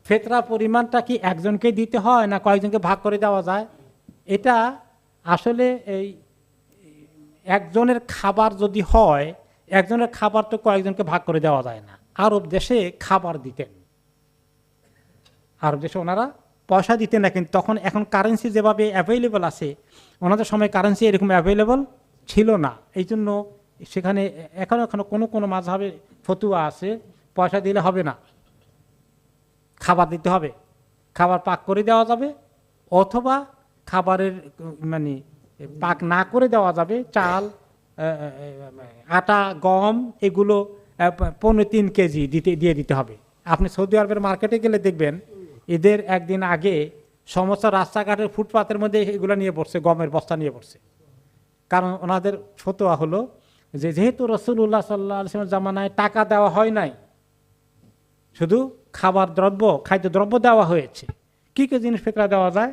ফিতরা পরিমাণটা কি একজনকে দিতে হয় না কয়েকজনকে ভাগ করে দেওয়া যায়? এটা আসলে এই একজনের খাবার যদি হয়, একজনের খাবার তো কয়েকজনকে ভাগ করে দেওয়া যায় না। আরব দেশে খাবার দিতেন, আরব দেশে ওনারা পয়সা দিতেন না, কিন্তু তখন এখন কারেন্সি যেভাবে অ্যাভেলেবল আছে, ওনাদের সময় কারেন্সি এরকম অ্যাভেলেবল ছিল না। এই জন্য সেখানে এখনো কোনো কোনো মাযহাবে ফতুয়া আছে পয়সা দিলে হবে না, খাবার দিতে হবে। খাবার পাক করে দেওয়া যাবে, অথবা খাবারের মানে পাক না করে দেওয়া যাবে, চাল, আটা, গম এগুলো 3.5 কেজি দিয়ে দিতে হবে। আপনি সৌদি আরবের মার্কেটে গেলে দেখবেন ঈদের একদিন আগে সমস্ত রাস্তাঘাটের ফুটপাতের মধ্যে এগুলো নিয়ে পড়ছে, গমের বস্তা নিয়ে পড়ছে। কারণ ওনাদের ফতোয়া হলো যে যেহেতু রাসূলুল্লাহ সাল্লাল্লাহু আলাইহি ওয়াসাল্লাম জামানায় টাকা দেওয়া হয় নাই, শুধু খাবার দ্রব্য, খাদ্যদ্রব্য দেওয়া হয়েছে। কী কী জিনিস ফিতরা দেওয়া যায়?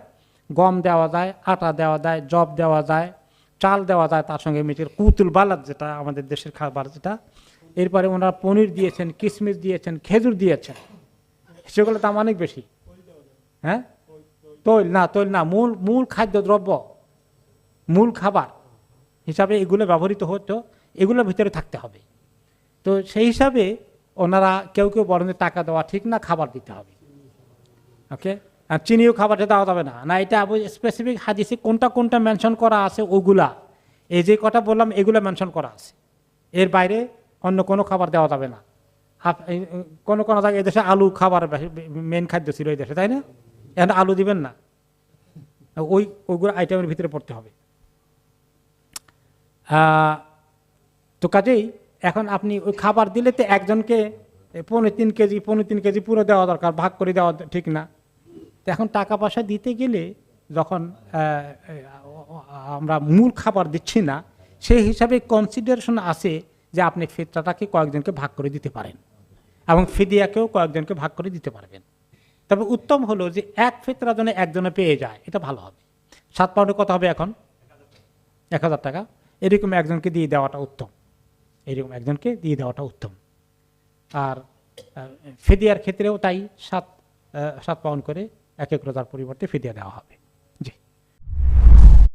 গম দেওয়া যায়, আটা দেওয়া যায়, জব দেওয়া যায়, চাল দেওয়া যায়, তার সঙ্গে মিটের কুতুল বালাদ যেটা আমাদের দেশের খাবার যেটা। এরপরে ওনারা পনির দিয়েছেন, কিশমিশ দিয়েছেন, খেজুর দিয়েছেন, সেগুলো দাম অনেক বেশি। হ্যাঁ, তৈল না, মূল খাদ্যদ্রব্য, মূল খাবার হিসাবে এগুলো ব্যবহৃত হতো, এগুলোর ভিতরে থাকতে হবে। তো সেই হিসাবে ওনারা কেউ বলেন যে টাকা দেওয়া ঠিক না, খাবার দিতে হবে। ওকে, আর চিনিও খাবারটা দেওয়া যাবে না, না এটা স্পেসিফিক হাদিসে কোনটা কোনটা মেনশন করা আছে ওগুলা, এই যে কটা বললাম এগুলো মেনশন করা আছে। এর বাইরে অন্য কোনো খাবার দেওয়া যাবে না। কোনো কোনো জায়গায় এদেশে আলু খাবার মেন খাদ্য ছিল এই দেশে, তাই না? এখন আলু দিবেন না, ওইগুলো আইটেমের ভিতরে পড়তে হবে। তো কাজেই এখন আপনি ওই খাবার দিলে তো একজনকে 3.5 কেজি পুরো দেওয়া দরকার, ভাগ করে দেওয়া ঠিক না। তো এখন টাকা পয়সা দিতে গেলে যখন আমরা মূল খাবার দিচ্ছি না, সেই হিসাবে কনসিডারেশন আছে যে আপনি ফিতরাটাকে কয়েকজনকে ভাগ করে দিতে পারেন এবং ফিদিয়াকেও কয়েকজনকে ভাগ করে দিতে পারবেন। তবে উত্তম হলো যে এক ফিতরা যেন একজনে পেয়ে যায়, এটা ভালো হবে। 7 পাউন্ডে কত হবে এখন? 1000 টাকা। এরকম একজনকে দিয়ে দেওয়াটা উত্তম, এরকম একজনকে দিয়ে দেওয়াটা উত্তম। আর ফিদিয়ার ক্ষেত্রেও তাই 7 পাউন্ড করে এক রোজার পরিবর্তে ফিদিয়া দেওয়া হবে।